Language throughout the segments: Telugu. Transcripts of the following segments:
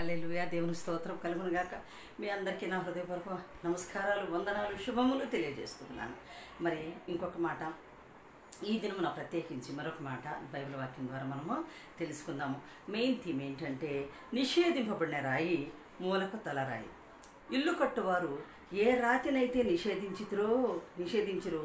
హల్లెలూయా. దేవుని స్తోత్రం కలుగును గాక. మీ అందరికీ నా హృదయపూర్వక నమస్కారాలు, వందనాలు, శుభములు తెలియజేస్తున్నాను. మరి ఇంకొక మాట, ఈ దినమున ప్రత్యేకించి మరొక మాట బైబిల్ వాక్యం ద్వారా మనము తెలుసుకుందాము. మెయిన్ థీమ్ ఏంటంటే, నిషేధింపబడిన రాయి మూలకు తలరాయి. ఇల్లు కట్టువారు ఏ రాతినైతే నిషేధించిరో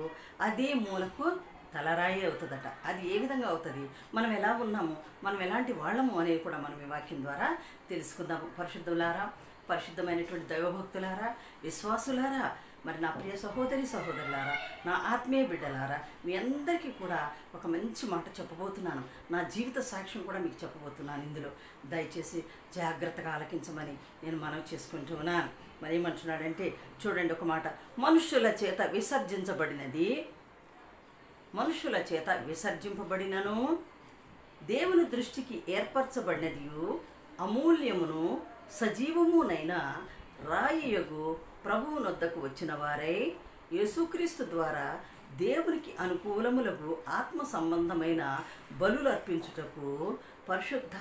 అదే మూలకు తలరాయి అవుతుందట. అది ఏ విధంగా అవుతుంది, మనం ఎలా ఉన్నాము, మనం ఎలాంటి వాళ్ళము అనేది కూడా మనం ఈ వాక్యం ద్వారా తెలుసుకుందాము. పరిశుద్ధులారా, పరిశుద్ధమైనటువంటి దైవభక్తులారా, విశ్వాసులారా, మరి నా ప్రియ సహోదరి సహోదరులారా, నా ఆత్మీయ బిడ్డలారా, మీ అందరికీ కూడా ఒక మంచి మాట చెప్పబోతున్నాను. నా జీవిత సాక్ష్యం కూడా మీకు చెప్పబోతున్నాను. ఇందులో దయచేసి జాగ్రత్తగా ఆలకించమని నేను మనవి చేసుకుంటూ ఉన్నాను. మరి ఏమంటున్నాడంటే చూడండి, ఒక మాట, మనుష్యుల చేత విసర్జింపబడినను దేవుని దృష్టికి ఏర్పరచబడినదియు అమూల్యమును సజీవమునైన రాయియగు ప్రభువు నొద్దకు వచ్చిన వారై యేసుక్రీస్తు ద్వారా దేవునికి అనుకూలములకు ఆత్మ సంబంధమైన బలులు అర్పించుటకు పరిశుద్ధ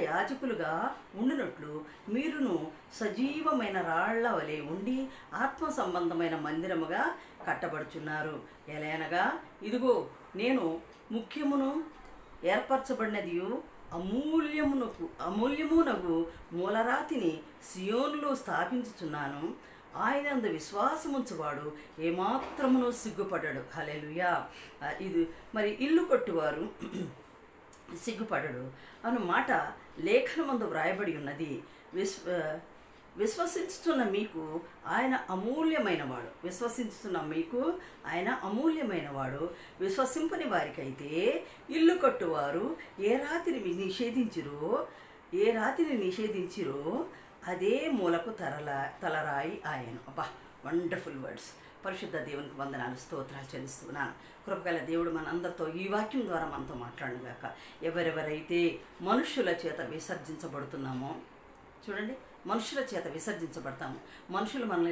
యాజకులుగా ఉండినట్లు మీరును సజీవమైన రాళ్ల వలె ఉండి ఆత్మ సంబంధమైన మందిరముగా కట్టబడుచున్నారు. ఎలయనగా ఇదిగో నేను ముఖ్యమును ఏర్పరచబడినదియు అమూల్యమునగు మూలరాతిని సియోనులో స్థాపించుచున్నాను. ఆయనందు విశ్వాసముంచువాడు ఏమాత్రమును సిగ్గుపడడు. హల్లెలూయా. ఇది మరి ఇల్లు కట్టువారు సిగ్గుపడడు అను మాట లేఖనమందు వ్రాయబడి ఉన్నది. విశ్వసించుతున్న మీకు ఆయన అమూల్యమైనవాడు. విశ్వసింపని వారికైతే ఇల్లు కట్టువారు ఏ రాతిని నిషేధించిరో అదే మూలకు తలరాయి ఆయన. అబ్బా, వండర్ఫుల్ వర్డ్స్. పరిశుద్ధ దేవునికి వందనాలు, స్తోత్రాలు చెల్లిస్తున్నాను. కృపగల దేవుడు మనందరితో ఈ వాక్యం ద్వారా మనతో మాట్లాడుగాక. ఎవరెవరైతే మనుష్యుల చేత విసర్జించబడుతున్నామో, చూడండి, మనుషుల చేత విసర్జించబడతాము. మనుషులు మనల్ని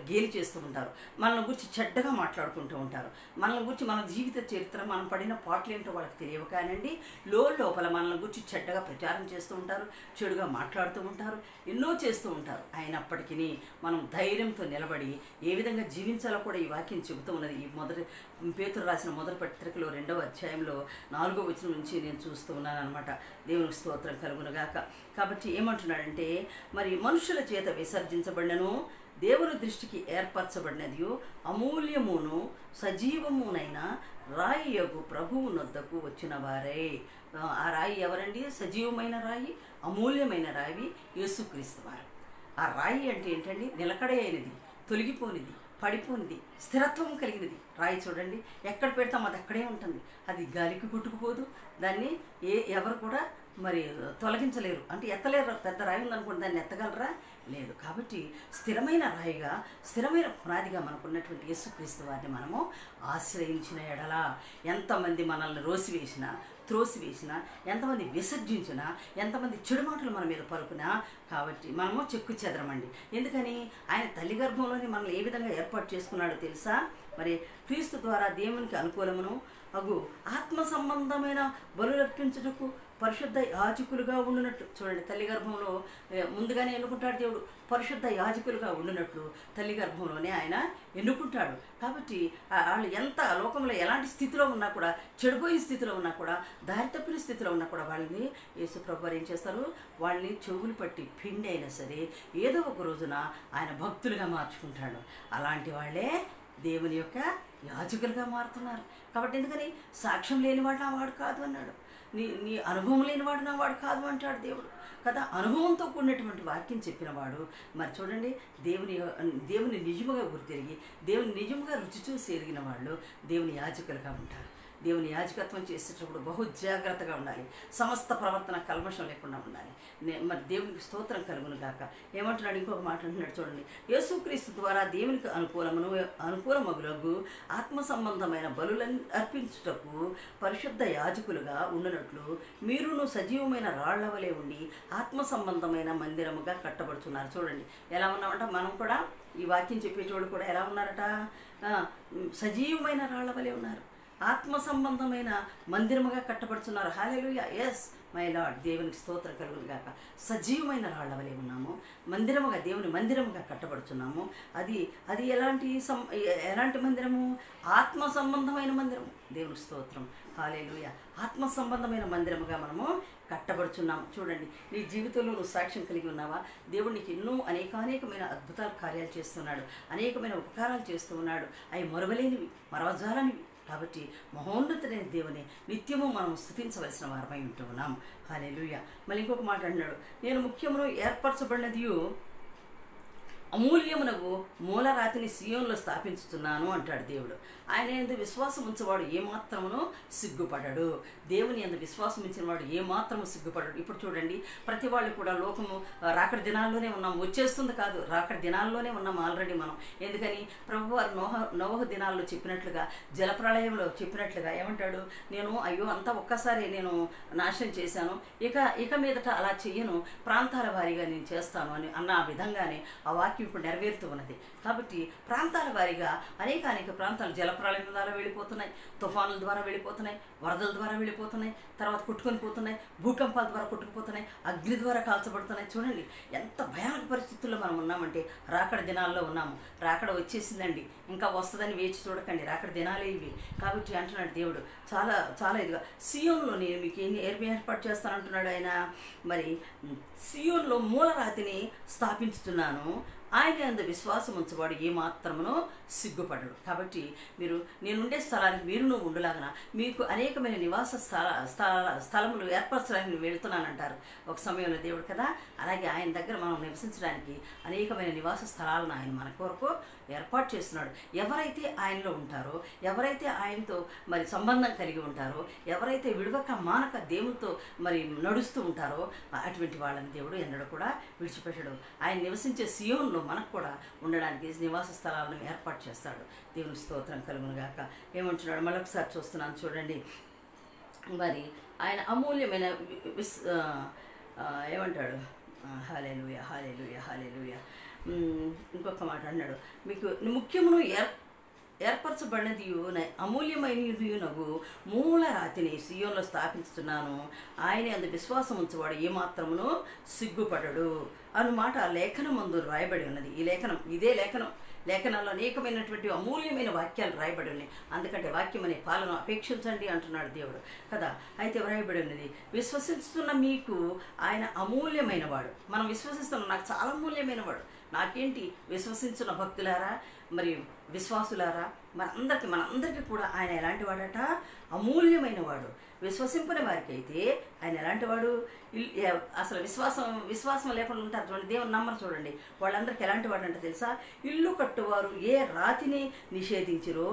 గేలి చేస్తూ ఉంటారు, మనల్ని గురించి చెడ్డగా మాట్లాడుకుంటూ ఉంటారు. మనల్ని గురించి మన జీవిత చరిత్ర, మనం పడిన పాటలు ఏంటో వాళ్ళకి తెలియవు కానండి, లోపల మనల్ని గురించి చెడ్డగా ప్రచారం చేస్తూ ఉంటారు, చెడుగా మాట్లాడుతూ ఉంటారు, ఎన్నో చేస్తూ ఉంటారు. అయినప్పటికీ మనం ధైర్యంతో నిలబడి ఏ విధంగా జీవించాలో కూడా ఈ వాక్యం చెబుతూ ఉన్నది. ఈ పేతురు రాసిన మొదటి పత్రికలో 2వ అధ్యాయంలో 4వ వచనం నుంచి నేను చూస్తూ ఉన్నాను అనమాట. దేవునికి స్తోత్రం కలుగునుగాక. కాబట్టి ఏమంటున్నాడంటే, మరి మనుషుల చేత విసర్జించబడినను దేవుని దృష్టికి ఏర్పరచబడినది అమూల్యమును సజీవమునైన రాయి యొగు ప్రభువు నొద్దకు వచ్చిన వారే. ఆ రాయి ఎవరండి? సజీవమైన రాయి, అమూల్యమైన రాయి యేసుక్రీస్తు వారు. ఆ రాయి అంటే ఏంటండి? నిలకడ అయినది, తొలగిపోనిది, పడిపోనిది, స్థిరత్వం కలిగినది రాయి. చూడండి, ఎక్కడ పెడతాం అది అక్కడే ఉంటుంది. అది గాలికి కొట్టుకుపోదు. దాన్ని ఎవరు కూడా మరి తొలగించలేరు, అంటే ఎత్తలేరు. పెద్ద రాయి ఉందనుకోండి, దాన్ని ఎత్తగలరా? లేదు. కాబట్టి స్థిరమైన రాయిగా, స్థిరమైన పునాదిగా మనకున్నటువంటి యేసుక్రీస్తు వారిని మనము ఆశ్రయించిన ఎడల ఎంతమంది మనల్ని త్రోసివేసినా, ఎంతమంది విసర్జించినా, ఎంతమంది చెడు మాటలు మన మీద పలుకునా, కాబట్టి మనము చెక్కు చెదరమండి. ఎందుకని? ఆయన తల్లి గర్భంలోనే మనల్ని ఏ విధంగా ఏర్పాటు చేసుకున్నాడో తెలుసా? మరి క్రీస్తు ద్వారా దేవునికి అనుకూలమును అగు ఆత్మ సంబంధమైన బలులర్పించుటకు పరిశుద్ధ యాజకులుగా ఉండునట్లు. చూడండి, తల్లి గర్భంలో ముందుగానే ఎన్నుకుంటాడు దేవుడు. పరిశుద్ధ యాజకులుగా ఉండునట్లు తల్లి గర్భంలోనే ఆయన ఎన్నుకుంటాడు. కాబట్టి వాళ్ళు ఎంత లోకంలో ఎలాంటి స్థితిలో ఉన్నా కూడా, చెడిపోయిన స్థితిలో ఉన్నా కూడా, దారి తప్పిన స్థితిలో ఉన్నా కూడా, వాళ్ళని యేసుప్రభువారు ఏం చేస్తారు? వాళ్ళని చెవులు పట్టి పిండి అయినా సరే ఏదో ఒక రోజున ఆయన భక్తులుగా మార్చుకుంటాడు. అలాంటి వాళ్ళే దేవుని యొక్క యాజకులుగా మారుతున్నారు. కాబట్టి ఎందుకని? సాక్ష్యం లేనివాడు నా వాడు కాదు అన్నాడు. నీ అనుభవం లేనివాడు నా వాడు కాదు అంటాడు దేవుడు కదా. అనుభవంతో కూడినటువంటి వాక్యం చెప్పినవాడు. మరి చూడండి, దేవుని నిజముగా గుర్తిరిగి, దేవుని నిజముగా రుచి చూసి ఎరిగిన వాళ్ళు దేవుని యాజకులుగా ఉంటారు. దేవుని యాజకత్వం చేసేటప్పుడు బహు జాగ్రత్తగా ఉండాలి. సమస్త ప్రవర్తన కల్మషం లేకుండా ఉండాలి. మరి స్తోత్రం కలుగును గాక. ఏమంటున్నాడు? ఇంకొక మాట అంటున్నాడు చూడండి, యేసుక్రీస్తు ద్వారా దేవునికి అనుకూలమగులకు ఆత్మ సంబంధమైన బలులను అర్పించుటకు పరిశుద్ధ యాజకులుగా ఉండినట్లు మీరును సజీవమైన రాళ్ల వలె ఉండి ఆత్మ సంబంధమైన మందిరముగా కట్టబడుతున్నారు. చూడండి, ఎలా ఉన్నామంట? మనం కూడా ఈ వాక్యం చెప్పేటోళ్ళు కూడా ఎలా ఉన్నారట? సజీవమైన రాళ్ల వలె ఉన్నారు, ఆత్మ సంబంధమైన మందిరముగా కట్టబడుతున్నారు. హల్లెలూయా. ఎస్, మై లార్డ్, దేవునికి స్తోత్రం కలుగును గాక. సజీవమైన రాళ్ల వలె ఉన్నాము, మందిరముగా, దేవుని మందిరముగా కట్టబడుచున్నాము. అది ఎలాంటి మందిరము? ఆత్మ సంబంధమైన మందిరము. దేవునికి స్తోత్రం, హల్లెలూయా. ఆత్మ సంబంధమైన మందిరముగా మనము కట్టబడుచున్నాము. చూడండి, నీ జీవితంలో నువ్వు సాక్ష్యం కలిగి ఉన్నావా? దేవుడు నీకు ఎన్నో అనేకమైన అద్భుతాల కార్యాలు చేస్తున్నాడు, అనేకమైన ఉపకారాలు చేస్తూ ఉన్నాడు. అవి మరువలేనివి, మరవజాలనివి. కాబట్టి మహోన్నతుడైన దేవుని నిత్యము మనం స్తుతించవలసిన వారమై ఉంటూ ఉన్నాం. హల్లెలూయా. మళ్ళీ ఇంకొక మాట అన్నాడు, నేను ముఖ్యమును ఏర్పరచబడినదియు అమూల్యమునకు మూలరాతిని సియోన్లో స్థాపించుతున్నాను అంటాడు దేవుడు. ఆయన యందు విశ్వాసం ఉంచేవాడు ఏమాత్రమును సిగ్గుపడడు. దేవుని యందు విశ్వాసం ఉంచిన వాడు ఏమాత్రము సిగ్గుపడడు. ఇప్పుడు చూడండి, ప్రతి వాళ్ళు కూడా లోకము రాకడి దినాల్లోనే ఉన్నాం, వచ్చేస్తుంది కాదు, రాకడి దినాల్లోనే ఉన్నాం ఆల్రెడీ మనం. ఎందుకని? ప్రభువారు నోవహు దినాల్లో చెప్పినట్లుగా, జలప్రళయంలో చెప్పినట్లుగా ఏమంటాడు? నేను అయ్యో అంతా ఒక్కసారి నేను నాశనం చేశాను, ఇక మీదట అలా చెయ్యను, ప్రాంతాల వారీగా నేను చేస్తాను అని అన్న విధంగానే ఆ వాక్యం ఇప్పుడు నెరవేరుతూ ఉన్నది. కాబట్టి ప్రాంతాల వారీగా అనేక ప్రాంతాలు జలప్రళయం ద్వారా వెళ్ళిపోతున్నాయి, తుఫానుల ద్వారా వెళ్ళిపోతున్నాయి, వరదల ద్వారా వెళ్ళిపోతున్నాయి, తర్వాత కొట్టుకొని పోతున్నాయి, భూకంపాల ద్వారా కొట్టుకుపోతున్నాయి, అగ్ని ద్వారా కాల్చబడుతున్నాయి. చూడండి ఎంత భయానక పరిస్థితుల్లో మనం ఉన్నామంటే రాకడ దినాల్లో ఉన్నాము. రాకడ వచ్చేసిందండి, ఇంకా వస్తుందని వేచి చూడకండి, రాకడ దినాలే ఇవి. కాబట్టి అంటున్నాడు దేవుడు చాలా చాలా ఇదిగా, సియోన్లో నేను మీకు ఏర్పాటు చేస్తానంటున్నాడు ఆయన. మరి సియోన్లో మూలరాతిని స్థాపించుతున్నాను, ఆయన యందు విశ్వాసం ఉంచవాడు ఏమాత్రమునో సిగ్గుపడడు. కాబట్టి నేనుండే స్థలానికి మీరును ఉండలాగన మీకు అనేకమైన నివాస స్థలములు ఏర్పరచడానికి నేను వెళుతున్నానంటారు ఒక సమయంలో దేవుడు కదా. అలాగే ఆయన దగ్గర మనం నివసించడానికి అనేకమైన నివాస స్థలాలను ఆయన మన కొరకు ఏర్పాటు చేస్తున్నాడు. ఎవరైతే ఆయనలో ఉంటారో, ఎవరైతే ఆయనతో మరి సంబంధం కలిగి ఉంటారో, ఎవరైతే విడవక మానక దేవునితో మరి నడుస్తూ ఉంటారో అటువంటి వాళ్ళని దేవుడు ఎన్నడూ కూడా విడిచిపెట్టడు. ఆయన నివసించే సియోన్లో మనకు కూడా ఉండడానికి నివాస స్థలాలను ఏర్పాటు చేస్తాడు. దేవుని స్తోత్రం కలుగును గాక. ఏమంటున్నాడు మరొకసారి చూస్తున్నాను చూడండి. మరి ఆయన అమూల్యమైన ఏమంటాడు? హల్లెలూయా, హల్లెలూయా, హల్లెలూయా. ఇంకొక మాట అన్నాడు, మీకు ముఖ్యమును ఏర్పరచబడినదియు అమూల్యమైనదియునగు మూలరాతిని సియోన్లో స్థాపించుతున్నాను, ఆయన అందు విశ్వాసం ఉంచేవాడు ఏమాత్రమును సిగ్గుపడడు అన్నమాట లేఖనమందు రాయబడి ఉన్నది. ఇదే లేఖనంలో అనేకమైనటువంటి అమూల్యమైన వాక్యాలు రాయబడి ఉన్నాయి. అందుకంటే వాక్యం అనే పాలన అపేక్షించండి అంటున్నాడు దేవుడు కదా. అయితే రాయబడి ఉన్నది, విశ్వసిస్తున్న మీకు ఆయన అమూల్యమైన వాడు. మనం విశ్వసిస్తున్నాం, నాకు చాలా అమూల్యమైన వాడు. నాకేంటి విశ్వసించిన భక్తులారా, మరి విశ్వాసులారా, మనందరికీ కూడా ఆయన ఎలాంటి వాడట? అమూల్యమైన వాడు. విశ్వసింపని వారికి అయితే ఆయన ఎలాంటి వాడు? అసలు విశ్వాసం లేకుండా ఉంటారు చూడండి, దేవుని నమ్మరు చూడండి, వాళ్ళందరికీ ఎలాంటి వాడు అంటే తెలుసా? ఇల్లు కట్టువారు ఏ రాతిని నిషేధించిరో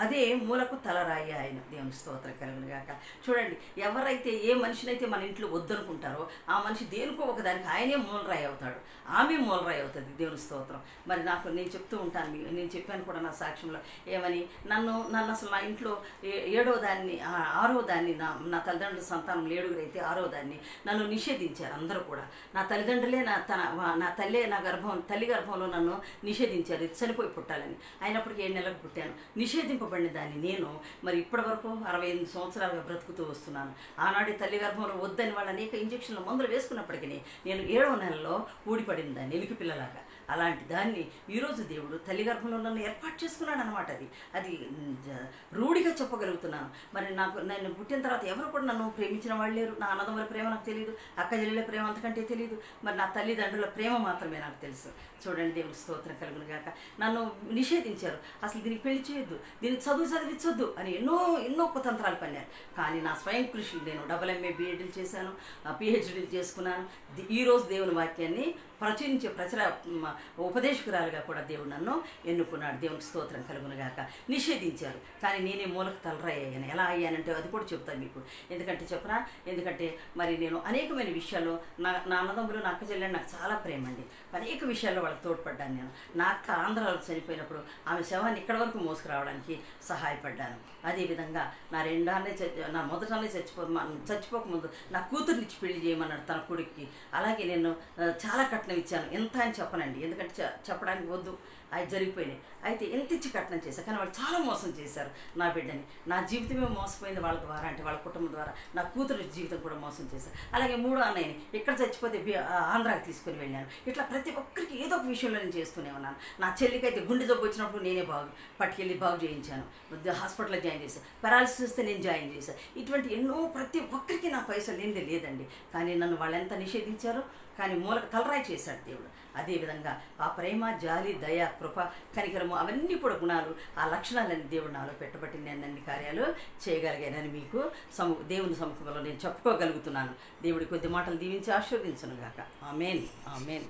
అదే మూలకు తలరాయి ఆయన. దేవుని స్తోత్రం కలుగును గాక. చూడండి, ఎవరైతే ఏ మనిషినైతే మన ఇంట్లో వద్దనుకుంటారో ఆ మనిషి దేనికో ఒకదానికి ఆయనే మూలరాయి అవుతాడు, ఆమె మూలరాయి అవుతుంది. దేవుని స్తోత్రం. మరి నేను చెప్తూ ఉంటాను, నేను చెప్పాను కూడా నా సాక్ష్యంలో, ఏమని నన్ను అసలు నా ఇంట్లో 7వ దాన్ని 6వ దాన్ని నా తల్లిదండ్రుల సంతానం 7గురు అయితే 6వ దాన్ని నన్ను నిషేధించారు అందరూ కూడా. నా తల్లిదండ్రులే నా తల్లి గర్భంలో నన్ను నిషేధించారు, ఇది చనిపోయి పుట్టాలని. అయినప్పటికీ 7 నెలలకు పుట్టాను. నిషేధింపబడిన దాన్ని నేను మరి ఇప్పటి వరకు 68 సంవత్సరాలుగా బ్రతుకుతూ వస్తున్నాను. ఆనాటి తల్లి గర్భంలో వద్దని వాళ్ళ అనేక ఇంజక్షన్లు మందులు వేసుకున్నప్పటికీ నేను 7వ నెలలో ఊడిపడింది దాన్ని, ఎలికి పిల్లలాగా. అలాంటి దాన్ని ఈరోజు దేవుడు తల్లి గర్భంలో నన్ను ఏర్పాటు చేసుకున్నాడు అనమాట. అది రూఢిగా చెప్పగలుగుతున్నాను. మరి నేను పుట్టిన తర్వాత ఎవరు కూడా నన్ను ప్రేమించిన వాళ్ళు లేరు. నా అన్నదమ్ముల ప్రేమ నాకు తెలియదు, అక్క చెల్లెల ప్రేమ అంతకంటే తెలియదు. మరి నా తల్లిదండ్రుల ప్రేమ మాత్రమే నాకు తెలుసు. చూడండి, దేవుడి స్తోత్రం కలుగును గాక. నన్ను నిషేధించారు, అసలు దీనికి పెళ్లి చేయొద్దు, దీనికి చదివించొద్దు అని ఎన్నో కుతంత్రాలు పన్నారు. కానీ నా స్వయం కృషి, నేను MA BEdలు చేశాను, PhDలు చేసుకున్నాను. ఈరోజు దేవుని వాక్యాన్ని ప్రచురించే ఉపదేశకురాలుగా కూడా దేవుడు నన్ను ఎన్నుకున్నాడు. దేవునికి స్తోత్రం కలుగును గాక. నిషేధించారు, కానీ నేనే మూలకు తలరాయి అయ్యాను. ఎలా అయ్యానంటే అది కూడా చెప్తాను మీకు. ఎందుకంటే మరి నేను అనేకమైన విషయాల్లో నా అన్నదమ్ములు, నా అక్క చెల్లెలు నాకు చాలా ప్రేమ అండి. అనేక విషయాల్లో వాళ్ళకి తోడ్పడ్డాను. నేను నా అక్క ఆంధ్రాలో చనిపోయినప్పుడు ఆమె శవాన్ని ఇక్కడి వరకు మోసుకురావడానికి సహాయపడ్డాను. అదేవిధంగా నా మొదటనే చచ్చిపోకముందు నా కూతుర్నిచ్చి పెళ్లి చేయమన్నాడు తన కొడుక్కి. అలాగే నేను చాలా కట్నం ఇచ్చాను. ఎంత అని చెప్పనండి, ఎందుకంటే చెప్పడానికి వద్దు, అవి జరిగిపోయినాయి. అయితే ఎంత ఇచ్చి కట్నం చేశాను, కానీ వాళ్ళు చాలా మోసం చేశారు నా బిడ్డని. నా జీవితమే మోసపోయింది వాళ్ళ ద్వారా, అంటే వాళ్ళ కుటుంబం ద్వారా. నా కూతురు జీవితం కూడా మోసం చేశారు. అలాగే మూడో అన్నయ్యని ఇక్కడ చచ్చిపోతే ఆంధ్రాకి తీసుకుని వెళ్ళాను. ఇట్లా ప్రతి ఒక్కరికి ఏదో ఒక విషయంలో నేను చేస్తూనే ఉన్నాను. నా చెల్లికైతే గుండె జబ్బు వచ్చినప్పుడు నేనే పట్టుకెళ్ళి బాగు చేయించాను, హాస్పిటల్లో జాయిన్ చేశాను. పెరాలసిస్ వస్తే నేను జాయిన్ చేశాను. ఇటువంటి ఎన్నో ప్రతి ఒక్కరికి నా పైసలు లేనిదే లేదండి. కానీ నన్ను వాళ్ళు ఎంత నిషేధించారో, కానీ తలరాయి చేశాడు దేవుడు. అదేవిధంగా ఆ ప్రేమ, జాలి, దయ, కృప, కనికరము అవన్నీ కూడా గుణాలు, ఆ లక్షణాలన్నీ దేవుడు నాలో పెట్టబట్టి నేను అన్ని కార్యాలు చేయగలిగానని మీకు దేవుని సముఖంలో నేను చెప్పుకోగలుగుతున్నాను. దేవుడి కొద్ది మాటలు దీవించి ఆశీర్వదించును గాక. ఆమేన్, ఆమేన్.